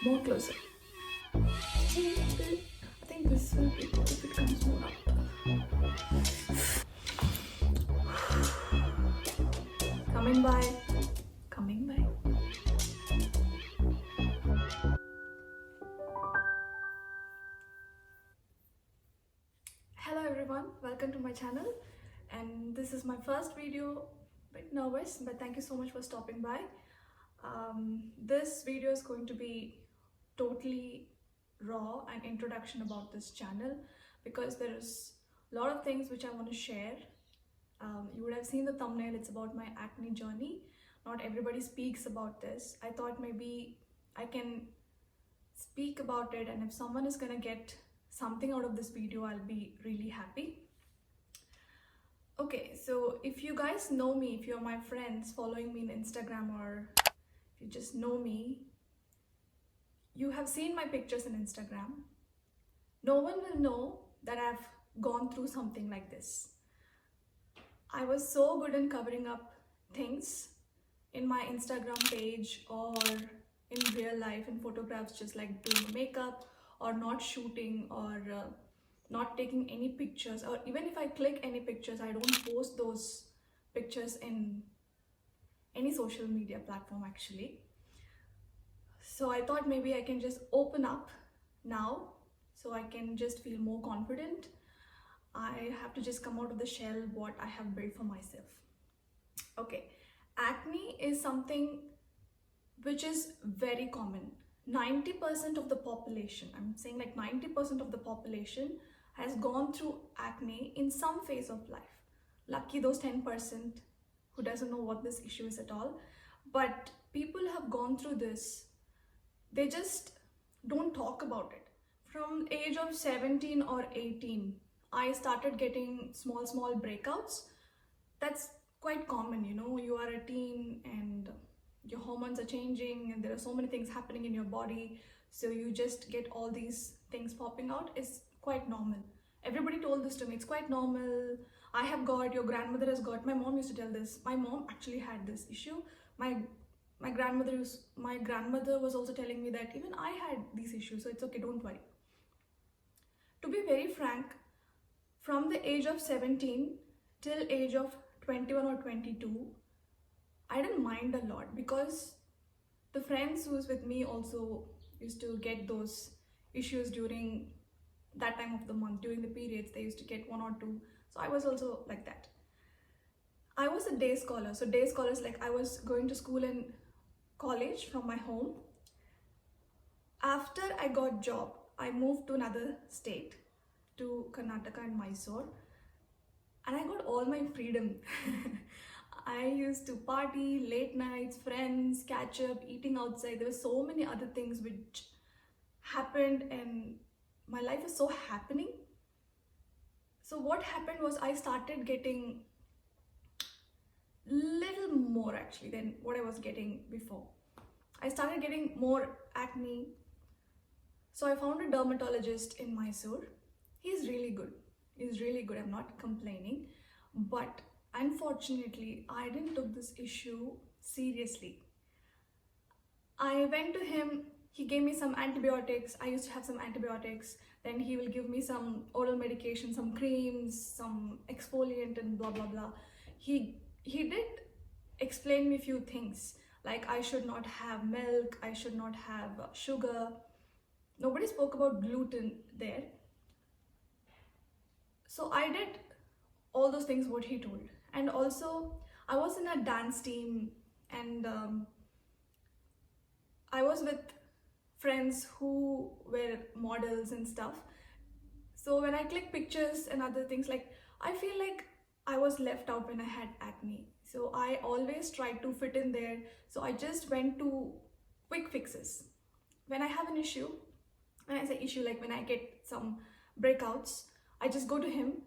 More closer. I think this will be good if it comes more up. Coming by. Coming by. Hello everyone, welcome to my channel, and this is my first video. Bit nervous, but thank you so much for stopping by. This video is going to be totally raw, an introduction about this channel, because there is a lot of things which I want to share. You would have seen the thumbnail, it's about my acne journey. Not everybody speaks about this. I thought maybe I can speak about it, and if someone is gonna get something out of this video, I'll be really happy. Okay, so if you guys know me, if you're my friends following me on Instagram, or if you just know me, you have seen my pictures on Instagram. No one will know that I've gone through something like this. I was so good in covering up things in my Instagram page or in real life, in photographs, just like doing makeup or not shooting or not taking any pictures, or even if I click any pictures, I don't post those pictures in any social media platform actually. So I thought maybe I can just open up now so I can just feel more confident. I have to just come out of the shell what I have built for myself. Okay, acne is something which is very common. 90% of the population, I'm saying like 90% of the population has gone through acne in some phase of life. Lucky those 10% who doesn't know what this issue is at all. But people have gone through this. They just don't talk about it. From age of 17 or 18, I started getting small breakouts. That's quite common, you know, you are a teen and your hormones are changing and there are so many things happening in your body, so you just get all these things popping out. Is quite normal. Everybody told this to me, it's quite normal. I have got, your grandmother has got. My mom used to tell this. My mom actually had this issue. My grandmother was also telling me that even I had these issues, so it's okay, don't worry. To be very frank, from the age of 17 till age of 21 or 22, I didn't mind a lot, because the friends who was with me also used to get those issues during that time of the month, during the periods. They used to get one or two. So I was also like that. I was a day scholar. So day scholars, like I was going to school and college from my home. After I got job, I moved to another state, to Karnataka and Mysore, and I got all my freedom. I used to party, late nights, friends, catch up, eating outside. There were so many other things which happened, and my life is so happening. So what happened was I started getting little more actually than what I was getting before. I started getting more acne. So I found a dermatologist in Mysore. He's really good. He's really good. I'm not complaining. But unfortunately, I didn't took this issue seriously. I went to him. He gave me some antibiotics. I used to have some antibiotics. Then he will give me some oral medication, some creams, some exfoliant and blah, blah, blah. He did explain me a few things. Like I should not have milk. I should not have sugar. Nobody spoke about gluten there. So I did all those things what he told. And also I was in a dance team, and I was with friends who were models and stuff. So when I click pictures and other things, like I feel like I was left out when I had acne. So I always tried to fit in there. So I just went to quick fixes. When I have an issue, when I say issue, like when I get some breakouts, I just go to him,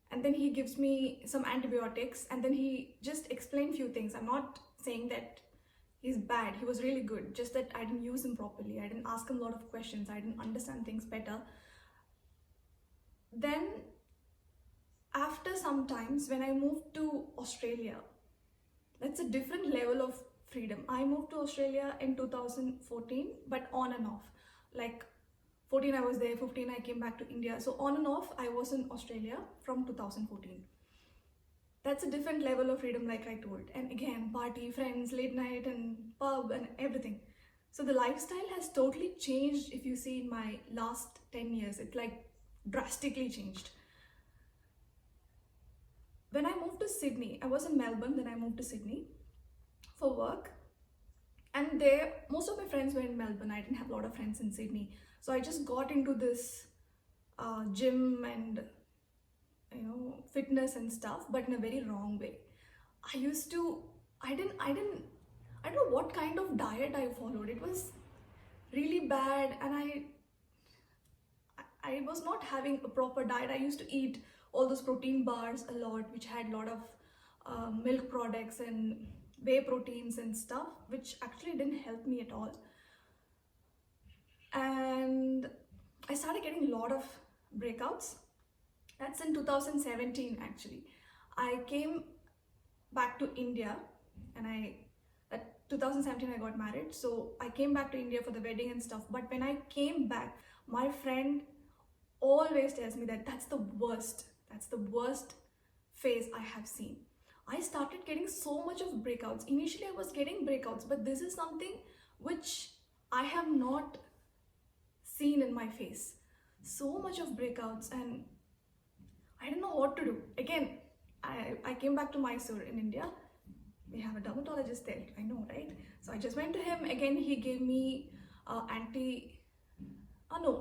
and then he gives me some antibiotics, and then he just explained few things. I'm not saying that he's bad. He was really good, just that I didn't use him properly. I didn't ask him a lot of questions. I didn't understand things better. Then after some times, when I moved to Australia, that's a different level of freedom. I moved to Australia in 2014, but on and off. Like 14 I was there, 15 I came back to India. So on and off I was in Australia from 2014. That's a different level of freedom, like I told. And again, party, friends, late night and pub and everything. So the lifestyle has totally changed. If you see in my last 10 years, it like drastically changed. When I moved to Sydney, I was in Melbourne, then I moved to Sydney for work. And there, most of my friends were in Melbourne. I didn't have a lot of friends in Sydney. So I just got into this gym and fitness and stuff, but in a very wrong way. I don't know what kind of diet I followed. It was really bad, and I was not having a proper diet. I used to eat all those protein bars a lot, which had a lot of milk products and whey proteins and stuff, which actually didn't help me at all. And I started getting a lot of breakouts. That's in 2017 actually. I came back to India, and 2017 I got married, so I came back to India for the wedding and stuff. But when I came back, my friend always tells me that that's the worst phase I have seen. I started getting so much of breakouts. Initially I was getting breakouts, but this is something which I have not seen in my face. So much of breakouts, and I don't know what to do. Again, I came back to Mysore in India. We have a dermatologist there, I know, right? So I just went to him. Again, he gave me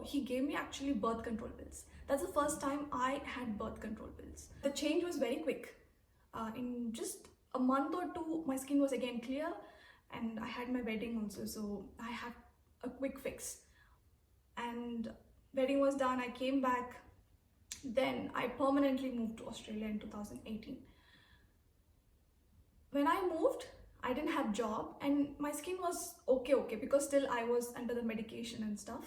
he gave me actually birth control pills. That's the first time I had birth control pills. The change was very quick. In just a month or two, my skin was again clear, and I had my wedding also, so I had a quick fix. And wedding was done, I came back. Then I permanently moved to Australia in 2018. When I moved, I didn't have job, and my skin was okay because still I was under the medication and stuff.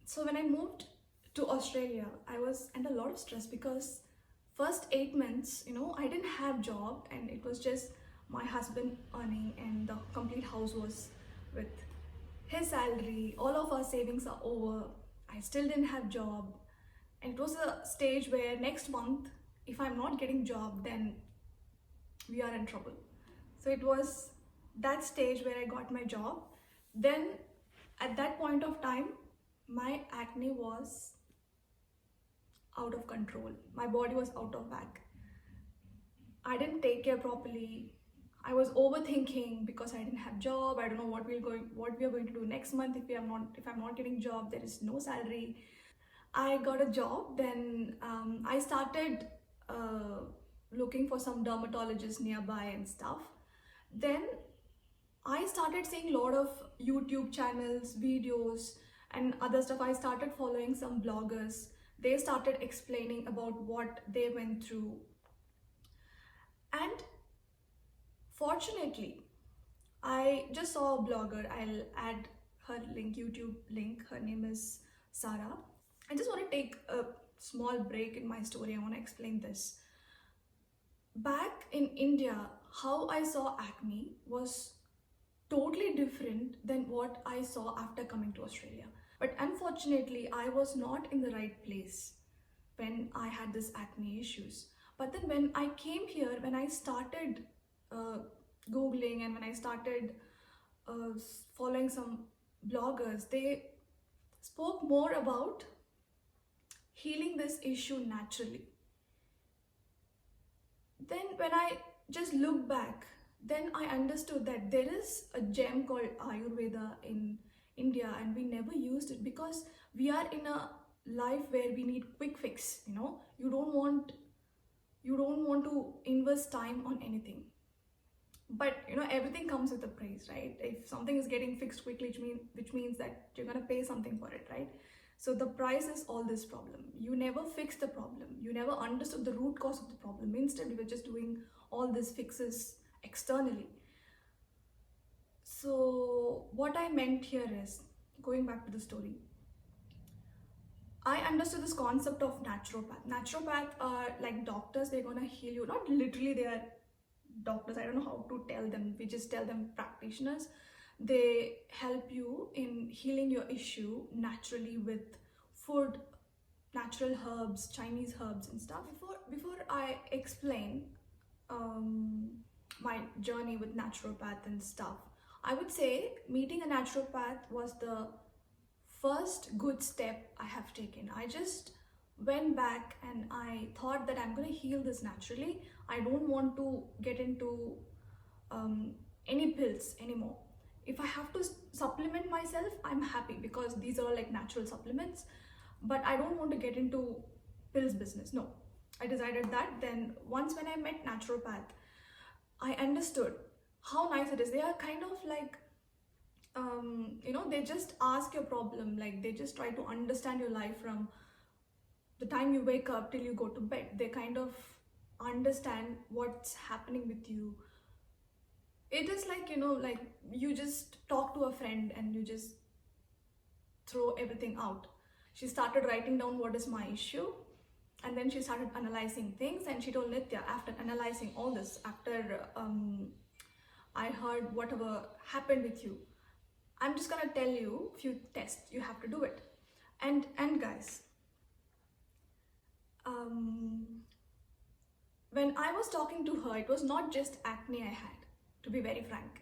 So when I moved to Australia, I was under a lot of stress because first 8 months, I didn't have job, and it was just my husband earning, and the complete house was with his salary. All of our savings are over. I still didn't have job, and it was a stage where next month, if I'm not getting job, then we are in trouble. So it was that stage where I got my job. Then at that point of time, my acne was out of control. My body was out of whack. I didn't take care properly. I was overthinking because I didn't have job. I don't know what we are going to do next month if I'm not getting job. There is no salary. I got a job. Then I started looking for some dermatologists nearby and stuff. Then I started seeing a lot of YouTube channels, videos and other stuff. I started following some bloggers. They started explaining about what they went through. And fortunately, I just saw a blogger. I'll add her link, YouTube link. Her name is Sarah. I just want to take a small break in my story. I want to explain this. Back in India, how I saw acne was totally different than what I saw after coming to Australia. But unfortunately, I was not in the right place when I had this acne issues. But then when I came here, when I started Googling and when I started following some bloggers, they spoke more about healing this issue naturally. Then when I just looked back, then I understood that there is a gem called Ayurveda in India, and we never used it because we are in a life where we need quick fix. You don't want to invest time on anything. But everything comes with a price, right? If something is getting fixed quickly, which means that you're gonna pay something for it, right? So the price is all this problem. You never fixed the problem. You never understood the root cause of the problem. Instead, we were just doing all these fixes externally. So what I meant here is, going back to the story, I understood this concept of naturopath. Naturopath are like doctors. They're gonna heal you. Not literally, they are doctors, I don't know how to tell them, we just tell them practitioners. They help you in healing your issue naturally with food, natural herbs, Chinese herbs and stuff. Before I explain my journey with naturopath and stuff, I would say meeting a naturopath was the first good step I have taken. I just went back and I thought that I'm going to heal this naturally. I don't want to get into any pills anymore. If I have to supplement myself, I'm happy because these are like natural supplements, but I don't want to get into pills business. No, I decided that. Then once when I met naturopath, I understood how nice it is. They are kind of like they just ask your problem, like they just try to understand your life from the time you wake up till you go to bed. They kind of understand what's happening with you. It is like, like you just talk to a friend and you just throw everything out. She started writing down what is my issue, and then she started analyzing things, and she told Nitya, after analyzing all this, after I heard whatever happened with you, I'm just gonna tell you few tests, you have to do it. And guys, when I was talking to her, it was not just acne I had, to be very frank.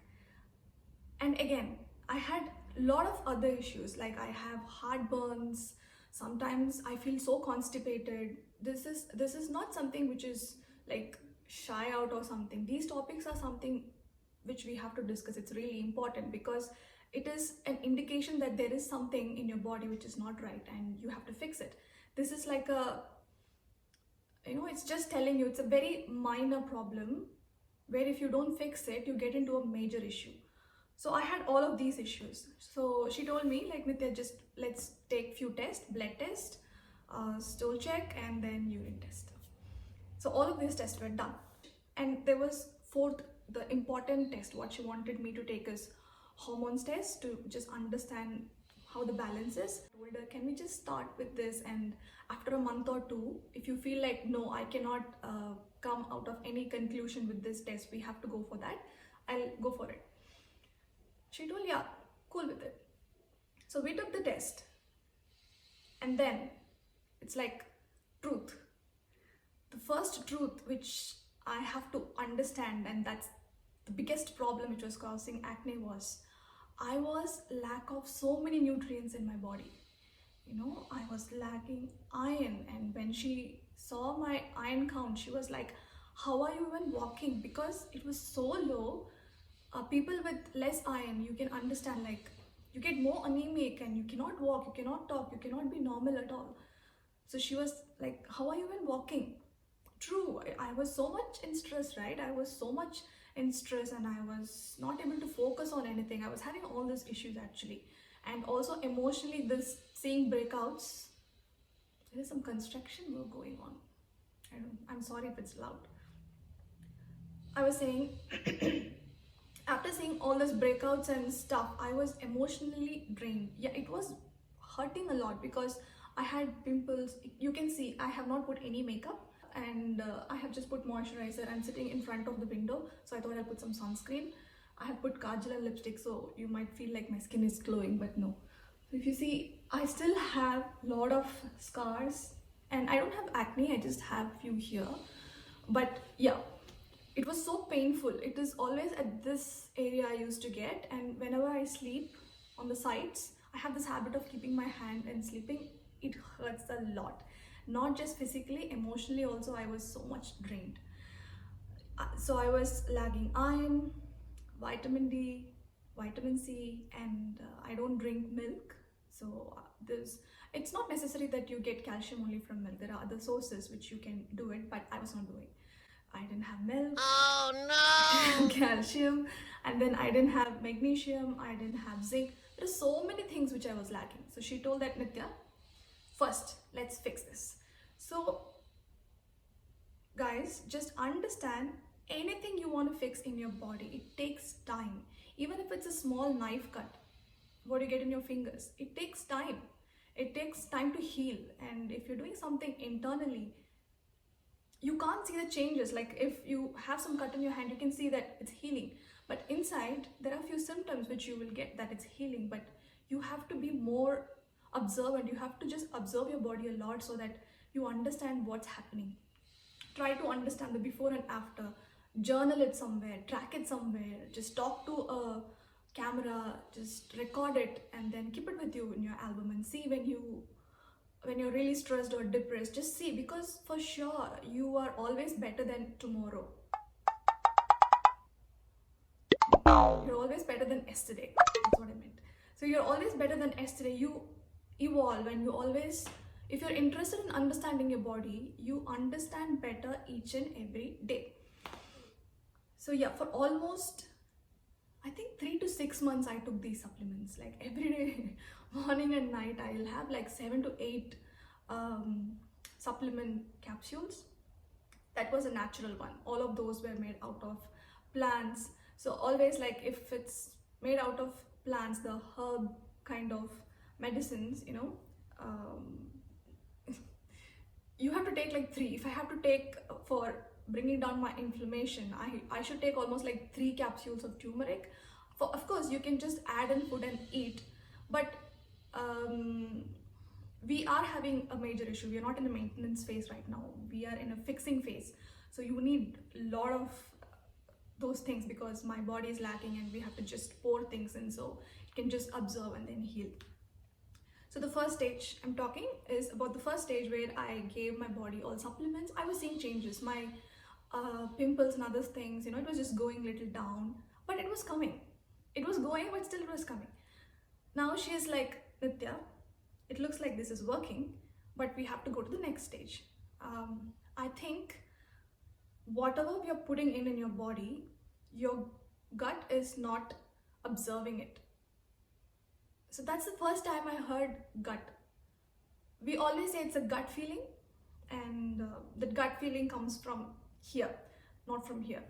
And again, I had a lot of other issues, like I have heartburns, sometimes I feel so constipated. This is not something which is like shy out or something. These topics are something which we have to discuss. It's really important because it is an indication that there is something in your body which is not right and you have to fix it. This is like a, it's just telling you it's a very minor problem where if you don't fix it, you get into a major issue. So I had all of these issues. So she told me, like, Nitya, just let's take few tests, blood test, stool check, and then urine test. So all of these tests were done. And there was fourth, the important test, what she wanted me to take is hormones test to just understand how the balance is. I told her, can we just start with this, and after a month or two, if you feel like, no, I cannot come out of any conclusion with this test, we have to go for that, I'll go for it. She told, yeah, cool with it. So we took the test, and then it's like truth. The first truth which I have to understand, and that's the biggest problem which was causing acne, was I was lack of so many nutrients in my body. I was lacking iron, and when she saw my iron count, she was like, how are you even walking? Because it was so low. People with less iron, you can understand, like you get more anemic and you cannot walk, you cannot talk, you cannot be normal at all. So she was like, how are you even walking? True, I was so much in stress, right? I was so much in stress and I was not able to focus on anything. I was having all these issues actually. And also emotionally, this seeing breakouts, there is some construction work going on. I'm sorry if it's loud. I was saying, after seeing all these breakouts and stuff, I was emotionally drained. Yeah, it was hurting a lot because I had pimples. You can see I have not put any makeup, and I have just put moisturizer. I'm sitting in front of the window, so I thought I'll put some sunscreen. I have put kajal and lipstick, so you might feel like my skin is glowing, but no. So if you see, I still have a lot of scars, and I don't have acne, I just have few here. But yeah, it was so painful. It is always at this area I used to get, and whenever I sleep on the sides, I have this habit of keeping my hand and sleeping. It hurts a lot. Not just physically, emotionally also, I was so much drained. So I was lagging iron, vitamin D, vitamin C, and I don't drink milk. So it's not necessary that you get calcium only from milk. There are other sources which you can do it, but I was not doing. I didn't have milk. Oh no! Calcium, and then I didn't have magnesium, I didn't have zinc. There are so many things which I was lacking. So she told that, Nitya, first, let's fix this. So, guys, just understand, anything you want to fix in your body, it takes time. Even if it's a small knife cut, what you get in your fingers, it takes time. It takes time to heal. And if you're doing something internally, you can't see the changes. Like if you have some cut in your hand, you can see that it's healing, but inside there are a few symptoms which you will get that it's healing. But you have to be more observant. You have to just observe your body a lot so that you understand what's happening. Try to understand the before and after. Journal it somewhere, track it somewhere, just talk to a camera, just record it, and then keep it with you in your album and see when you're really stressed or depressed. Just see, because for sure you are always better than tomorrow. You're always better than yesterday. That's what I meant. So you're always better than yesterday. You evolve, and you always, if you're interested in understanding your body, you understand better each and every day. So yeah, for almost, I think 3 to 6 months I took these supplements. Like every day, morning and night, I'll have like 7 to 8 supplement capsules. That was a natural one. All of those were made out of plants. So always, like if it's made out of plants, the herb kind of medicines, you have to take like 3. If I have to take for bringing down my inflammation, I should take almost like 3 capsules of turmeric. Of course, you can just add in food and eat, but we are having a major issue. We are not in a maintenance phase right now. We are in a fixing phase. So you need a lot of those things, because my body is lacking and we have to just pour things in so it can just absorb and then heal. So the first stage I'm talking is about the first stage where I gave my body all supplements. I was seeing changes. My pimples and other things, it was just going a little down, but it was coming. It was going, but still it was coming. Now she is like, Nitya, it looks like this is working, but we have to go to the next stage. I think whatever we are putting in your body, your gut is not observing it. So that's the first time I heard gut. We always say it's a gut feeling, and the gut feeling comes from here, not from here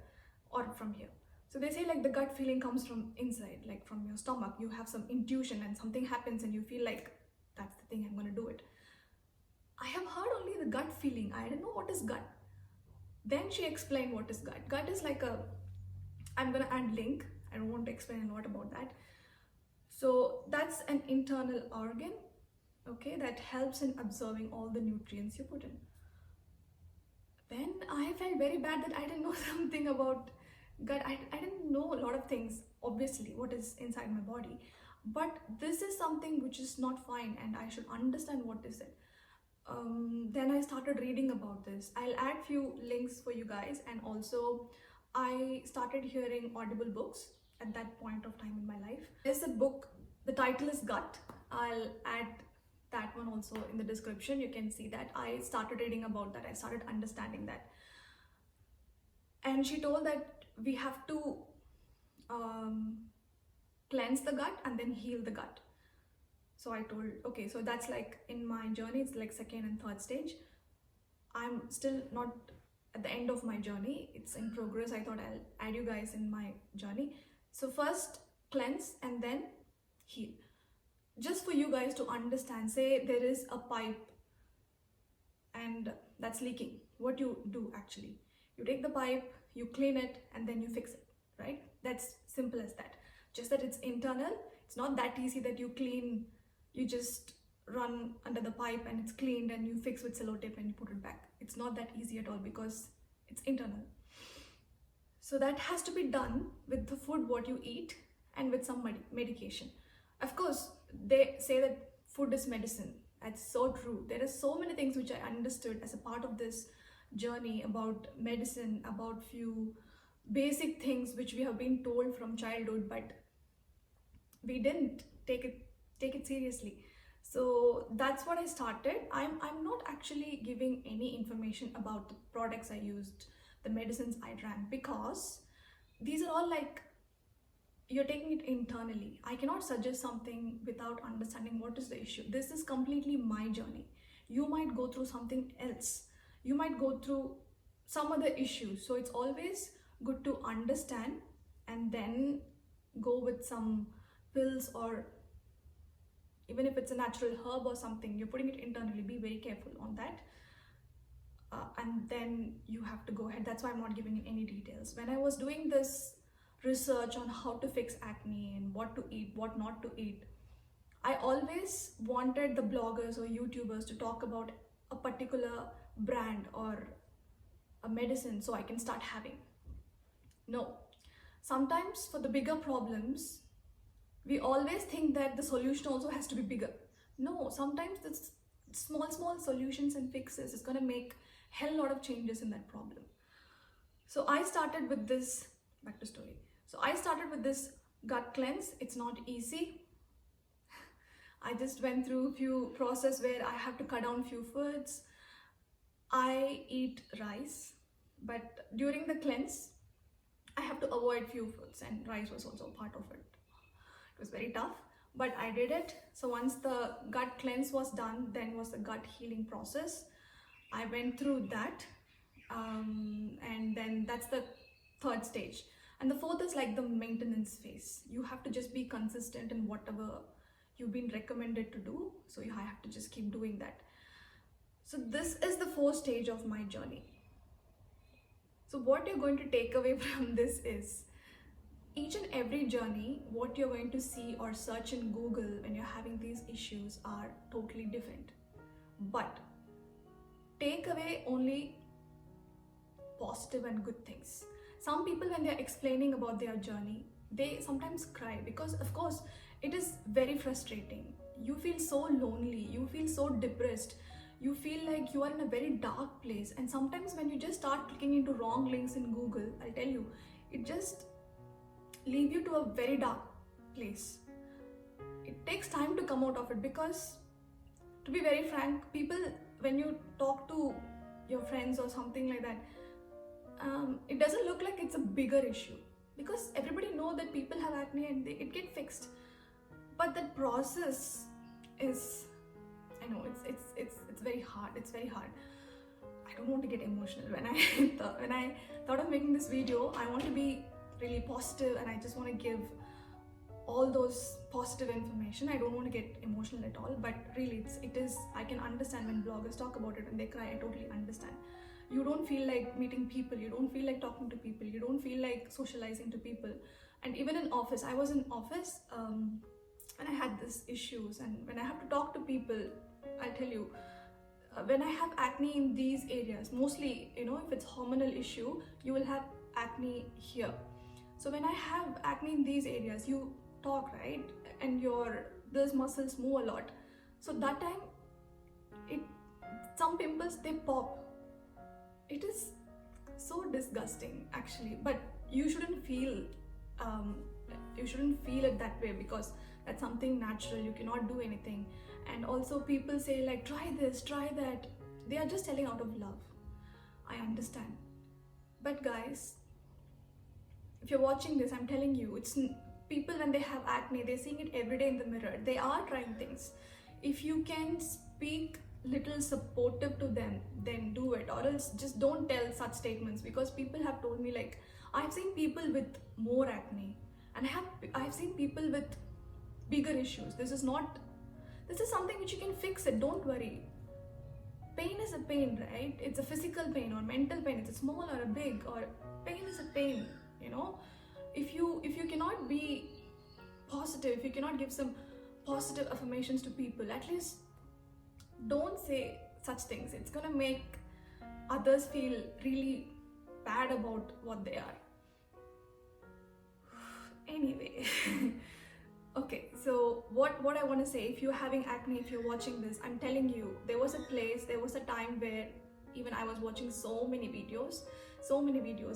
or from here. So they say like the gut feeling comes from inside, like from your stomach. You have some intuition and something happens and you feel like that's the thing, I'm going to do it. I have heard only the gut feeling. I didn't know what is gut. Then she explained what is gut. Gut is like I'm going to add link. I don't want to explain a lot about that. So that's an internal organ, okay, that helps in absorbing all the nutrients you put in. Then I felt very bad that I didn't know something about gut. I didn't know a lot of things, obviously, what is inside my body. But this is something which is not fine, and I should understand what is it. Then I started reading about this. I'll add few links for you guys, and also I started hearing audible books at that point of time in my life. There's a book, the title is Gut. I'll add that one also in the description. You can see that. I started reading about that. I started understanding that. And she told that we have to cleanse the gut and then heal the gut. So I told, okay, so that's like in my journey, it's like second and third stage. I'm still not at the end of my journey. It's in progress. I thought I'll add you guys in my journey. So first cleanse and then heal. Just for you guys to understand, say there is a pipe and that's leaking. What you do actually? You take the pipe, you clean it, and then you fix it, right? That's simple as that. Just that it's internal. It's not that easy that you clean, you just run under the pipe and it's cleaned and you fix with sellotape and you put it back. It's not that easy at all because it's internal. So that has to be done with the food what you eat and with some medication. Of course, they say that food is medicine. That's so true. There are so many things which I understood as a part of this journey about medicine, about few basic things which we have been told from childhood, but we didn't take it seriously. So that's what I started. I'm not actually giving any information about the products I used, the medicines I drank, because these are all like, you're taking it internally. I cannot suggest something without understanding what is the issue. This is completely my journey. You might go through something else. You might go through some other issue. So it's always good to understand and then go with some pills, or even if it's a natural herb or something, you're putting it internally. Be very careful on that. and then you have to go ahead. That's why I'm not giving any details. When I was doing this research on how to fix acne and what to eat, what not to eat, I always wanted the bloggers or YouTubers to talk about a particular brand or a medicine so I can start having. No. Sometimes for the bigger problems, we always think that the solution also has to be bigger. No, sometimes the small solutions and fixes is going to make hell lot of changes in that problem. So I started with this, back to story. So I started with this gut cleanse. It's not easy. I just went through a few process where I have to cut down few foods. I eat rice, but during the cleanse, I have to avoid few foods, and rice was also part of it. It was very tough, but I did it. So once the gut cleanse was done, then was the gut healing process. I went through that, and then that's the third stage. And the fourth is like the maintenance phase. You have to just be consistent in whatever you've been recommended to do. So you have to just keep doing that. So this is the fourth stage of my journey. So what you're going to take away from this is, each and every journey, what you're going to see or search in Google when you're having these issues are totally different. But take away only positive and good things. Some people, when they're explaining about their journey, they sometimes cry because, of course, it is very frustrating. You feel so lonely, you feel so depressed, you feel like you are in a very dark place. And sometimes when you just start clicking into wrong links in Google, I'll tell you, it just leave you to a very dark place. It takes time to come out of it, because to be very frank, people, when you talk to your friends or something like that, it doesn't look like it's a bigger issue, because everybody know that people have acne and it get fixed. But that process is, I know it's very hard. It's very hard. I don't want to get emotional. When I thought of making this video, I want to be really positive, and I just want to give all those positive information. I don't want to get emotional at all, but really it is, I can understand when bloggers talk about it and they cry. I totally understand. You don't feel like meeting people, you don't feel like talking to people, you don't feel like socializing to people. And even in office, I was in office when I had these issues, and when I have to talk to people, I'll tell you, when I have acne in these areas, mostly, if it's hormonal issue, you will have acne here. So when I have acne in these areas, you talk, right? And those muscles move a lot. So that time, some pimples, they pop. It is so disgusting, actually. But you shouldn't feel it that way, because that's something natural. You cannot do anything. And also people say like, try this, try that. They are just telling out of love. I understand. But guys, if you're watching this, I'm telling you, it's people, when they have acne, they're seeing it every day in the mirror. They are trying things. If you can speak little supportive to them, then do it, or else just don't tell such statements. Because people have told me, like, I've seen people with more acne, and I've seen people with bigger issues. This is something which you can fix it. Don't worry. Pain is a pain, right? It's a physical pain or mental pain. It's a small or a big, or pain is a pain. If you cannot be positive, if you cannot give some positive affirmations to people, at least don't say such things. It's gonna make others feel really bad about what they are. Anyway. Okay, so what I want to say, if you're having acne, if you're watching this, I'm telling you, there was a time where even I was watching so many videos,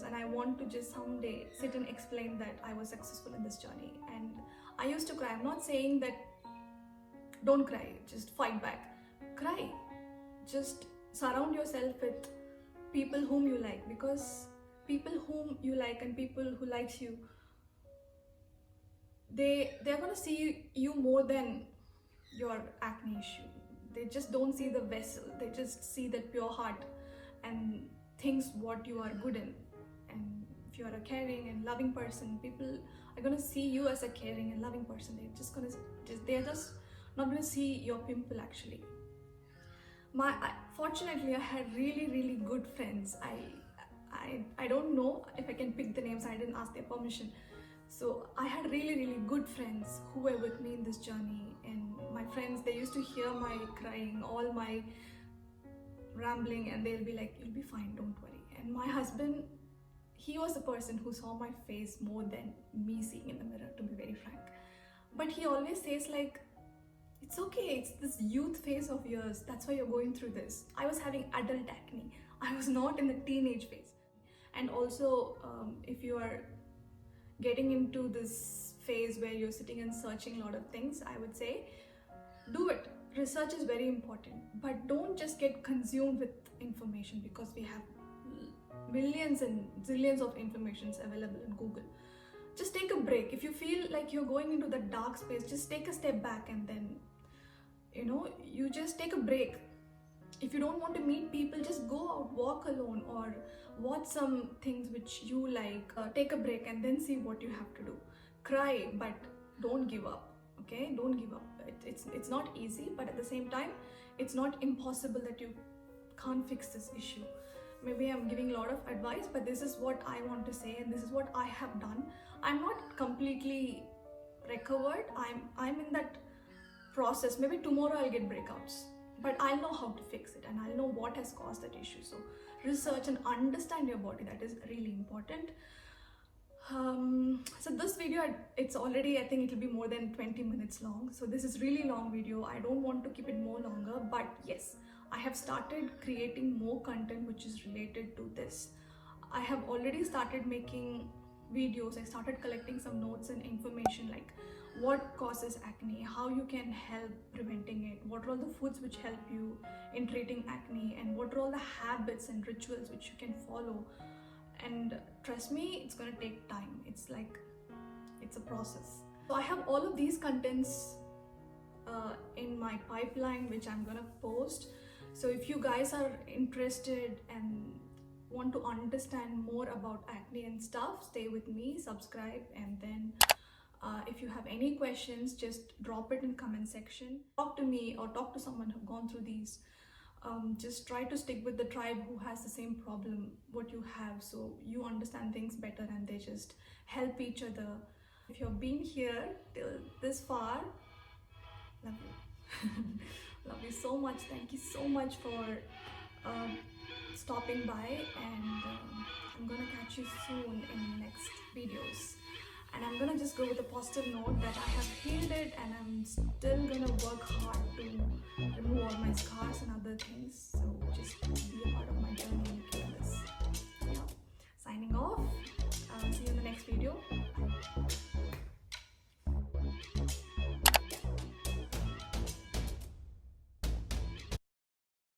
and I want to just someday sit and explain that I was successful in this journey. And I used to cry. I'm not saying that don't cry, just fight back. Cry. Just surround yourself with people whom you like, because people whom you like and people who likes you, they're gonna see you more than your acne issue. They just don't see the vessel. They just see that pure heart and thinks what you are good in. And if you are a caring and loving person, people are gonna see you as a caring and loving person. They're just not gonna see your pimple, actually. Fortunately, I had really good friends. I don't know if I can pick the names. I didn't ask their permission. So I had really good friends who were with me in this journey, and my friends, they used to hear my crying, all my rambling, and they'll be like, "You'll be fine, don't worry." And my husband, he was the person who saw my face more than me seeing in the mirror, to be very frank. But he always says like, it's okay, it's this youth phase of yours, that's why you're going through this. I was having adult acne, I was not in the teenage phase. And also, if you are getting into this phase where you're sitting and searching a lot of things, I would say do it. Research is very important, but don't just get consumed with information, because we have millions and zillions of informations available in Google. Just take a break. If you feel like you're going into the dark space, just take a step back, and then you just take a break. If you don't want to meet people, just go out, walk alone, or watch some things which you like. Take a break and then see what you have to do. Cry, but don't give up. Okay, don't give up. It's not easy, but at the same time, it's not impossible that you can't fix this issue. Maybe I'm giving a lot of advice, but this is what I want to say, and this is what I have done. I'm not completely recovered. I'm in that process. Maybe tomorrow I'll get breakouts, but I'll know how to fix it, and I'll know what has caused that issue. So research and understand your body, that is really important. So this video, it's already, I think it'll be more than 20 minutes long. So this is really long video. I don't want to keep it more longer, but yes, I have started creating more content which is related to this. I have already started making videos. I started collecting some notes and information, like what causes acne, how you can help preventing it, what are all the foods which help you in treating acne, and what are all the habits and rituals which you can follow. And trust me, it's gonna take time. It's a process. So I have all of these contents in my pipeline, which I'm gonna post. So if you guys are interested and want to understand more about acne and stuff, stay with me, subscribe, and then if you have any questions, just drop it in comment section. Talk to me or talk to someone who've gone through these. Just try to stick with the tribe who has the same problem what you have, so you understand things better, and they just help each other. If you've been here till this far, love you. Love you so much. Thank you so much for stopping by, and I'm gonna catch you soon in next videos. And I'm gonna just go with a positive note that I have healed it, and I'm still gonna work hard to remove all my scars and other things.